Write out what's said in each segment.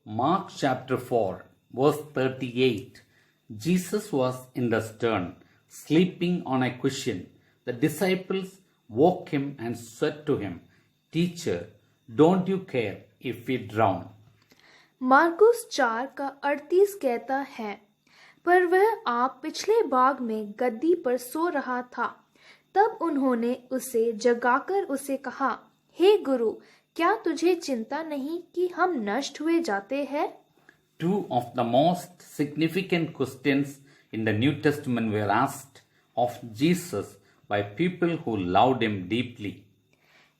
Mark chapter 4, verse 38. Jesus was in the stern, sleeping on a cushion. The disciples woke him and said to him, Teacher, don't you care if we drown? Marcus 4 का 38 कहता है, पर वह आप पिछले भाग में गद्दी पर सो रहा था। तब उन्होंने उसे जगाकर उसे कहा, हे गुरु, क्या तुझे चिंता नहीं कि हम नष्ट हुए जाते हैं? Two of the most significant questions in the New Testament were asked of Jesus by people who loved him deeply.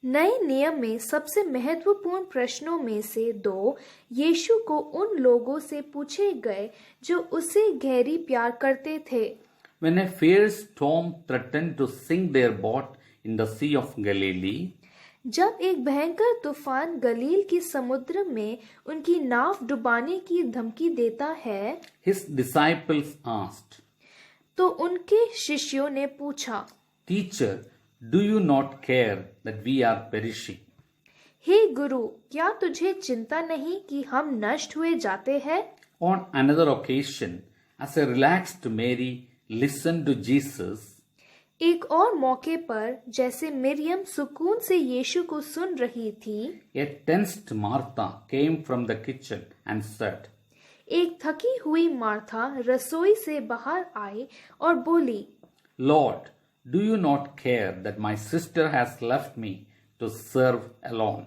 नए नियम में सबसे महत्वपूर्ण प्रश्नों में से 2 यीशु को उन लोगों से पूछे गए जो उसे गहरी प्यार करते थे। When a fierce storm threatened to sink their boat in the Sea of Galilee, जब एक भयंकर तूफान गलील के समुद्र में उनकी नाव डुबाने की धमकी देता है, his disciples asked, तो उनके शिष्यों ने पूछा, Teacher, do you not care that we are perishing? हे गुरु, क्या तुझे चिंता नहीं कि हम नष्ट हुए जाते हैं? On another occasion, as a relaxed Mary listened to Jesus, एक और मौके पर जैसे मिरियम सुकून से यीशु को सुन रही थी, a tensed Martha came from the kitchen and said, एक थकी हुई मार्था रसोई से बाहर आई और बोली, Lord, do you not care that my sister has left me to serve alone?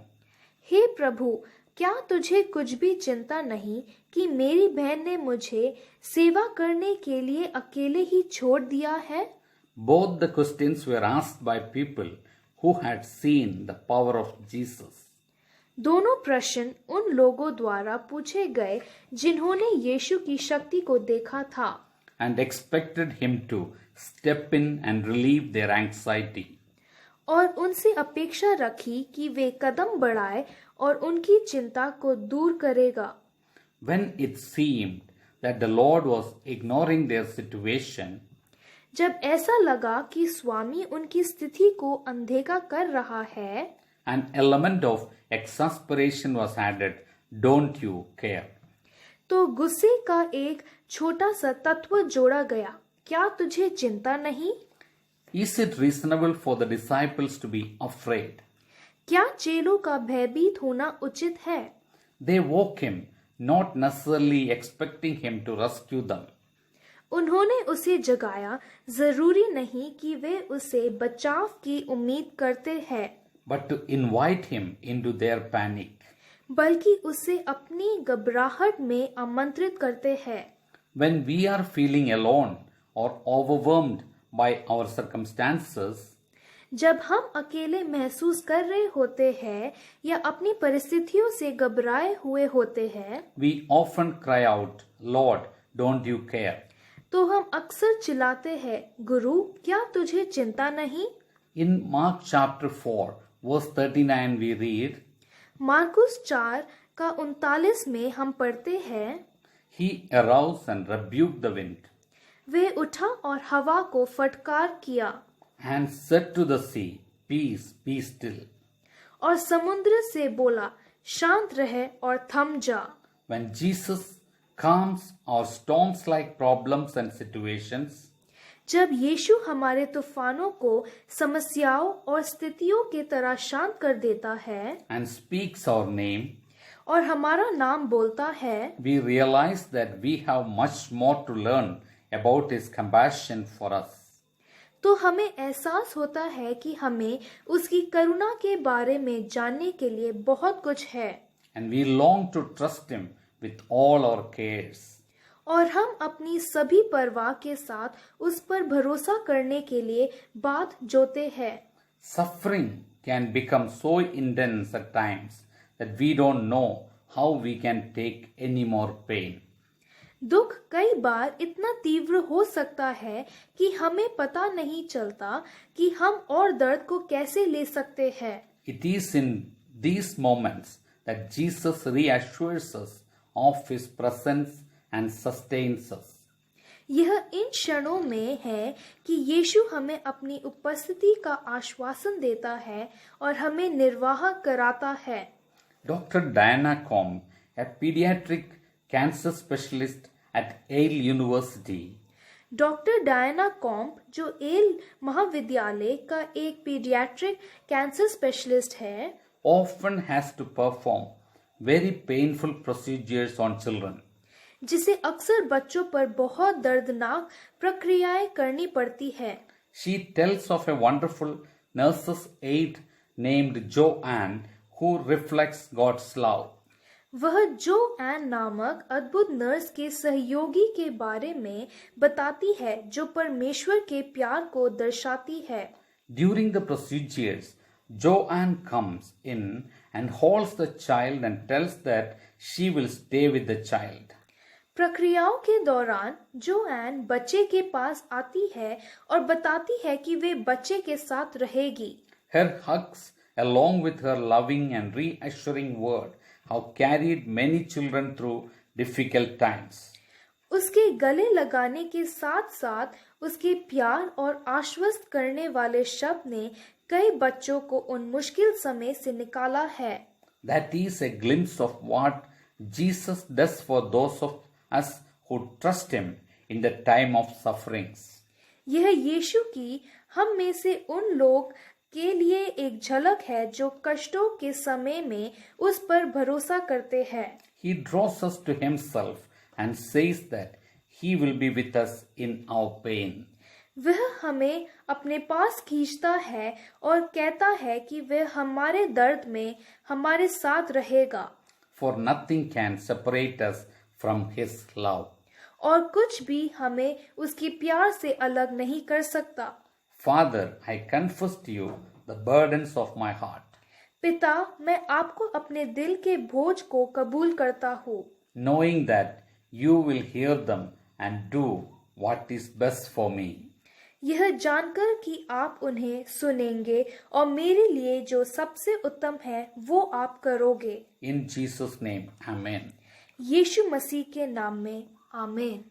हे प्रभु, क्या तुझे कुछ भी चिंता नहीं कि मेरी बहन ने मुझे सेवा करने के लिए अकेले ही छोड़ दिया है? Both the questions were asked by people who had seen the power of Jesus. दोनों प्रश्न उन लोगों द्वारा पूछे गए जिन्होंने यीशु की शक्ति को देखा था And expected him to step in and relieve their anxiety. और उनसे अपेक्षा रखी कि वे कदम बढ़ाए और उनकी चिंता को दूर करेगा। When it seemed that the Lord was ignoring their situation, जब ऐसा लगा कि स्वामी उनकी स्थिति को अनदेखा कर रहा है, an element of exasperation was added. Don't you care? तो गुस्से का एक छोटा सा तत्व जोड़ा गया, क्या तुझे चिंता नहीं? Is it reasonable for the disciples to be afraid? क्या चेलों का भयभीत होना उचित है? They woke him, not necessarily expecting him to rescue them. उन्होंने उसे जगाया, जरूरी नहीं कि वे उसे बचाव की उम्मीद करते हैं, But to invite him into their panic. बल्कि उसे अपनी घबराहट में आमंत्रित करते हैं। When we are feeling alone or overwhelmed by our circumstances, जब हम अकेले महसूस कर रहे होते हैं या अपनी परिस्थितियों से घबराए हुए होते हैं, we often cry out, Lord, don't you care? तो हम अक्सर चिल्लाते हैं, गुरु, क्या तुझे चिंता नहीं? In Mark chapter 4, verse 39 we read, Marcus 4 का 39 में हम पढ़ते हैं, He arose and rebuked the wind वे उठा और हवा को फटकार किया and said to the sea, Peace, be still. और समुद्र से बोला, शांत रहे और थम जा। When Jesus calms our storms-like problems and situations, जब यीशु हमारे तूफानों को समस्याओं और स्थितियों के तरह शांत कर देता है and speaks our name, और हमारा नाम बोलता है, we realize that we have much more to learn about His compassion for us. तो हमें एहसास होता है कि हमें उसकी करुणा के बारे में जानने के लिए बहुत कुछ है। And we long to trust Him with all our cares. और हम अपनी सभी परवाह के साथ उस पर भरोसा करने के लिए बात जोते हैं। Suffering can become so intense at times that we don't know how we can take any more pain. दुख कई बार इतना तीव्र हो सकता है कि हमें पता नहीं चलता कि हम और दर्द को कैसे ले सकते हैं। It is in these moments that Jesus reassures us of His presence and sustains us. यह इन क्षणों में है कि यीशु हमें अपनी उपस्थिति का आश्वासन देता है और हमें निर्वाह कराता है। Dr. Diana Combe, a pediatric cancer specialist at Yale University, doctor Diana Komp जो येल महाविद्यालय का एक पीडियाट्रिक कैंसर स्पेशलिस्ट है, often has to perform very painful procedures on children. जिसे अक्सर बच्चों पर बहुत दर्दनाक प्रक्रियाएं करनी पड़ती है। She tells of a wonderful nurse's aide named Joanne who reflects God's love. वह जो एन नामक अद्भुत नर्स के सहयोगी के बारे में बताती है जो परमेश्वर के प्यार को दर्शाती है। During the procedures, Joanne comes in and holds the child and tells that she will stay with the child. प्रक्रियाओं के दौरान जो एन बच्चे के पास आती है और बताती है कि वे बच्चे के साथ रहेगी। Her hugs, along with her loving and reassuring word, have carried many children through difficult times. उसके गले लगाने के साथ साथ उसके प्यार और आश्वस्त करने वाले शब्द ने कई बच्चों को उन मुश्किल समय से निकाला है। That is a glimpse of what Jesus does for those of us who trust Him in the time of sufferings. यह यीशु की हम में से उन लोग के लिए एक झलक है जो कष्टों के समय में उस पर भरोसा करते हैं। He draws us to Himself and says that He will be with us in our pain. वह हमें अपने पास खींचता है और कहता है कि वह हमारे दर्द में हमारे साथ रहेगा। For nothing can separate us from His love. और कुछ भी हमें उसकी प्यार से अलग नहीं कर सकता। Father, I confess to you the burdens of my heart, पिता, मैं आपको अपने दिल के बोझ को कबूल करता हूँ, knowing that you will hear them and do what is best for me. यह जानकर कि आप उन्हें सुनेंगे और मेरे लिए जो सबसे उत्तम है वो आप करोगे। In Jesus' name, Amen. यीशु मसीह के नाम में, आमीन।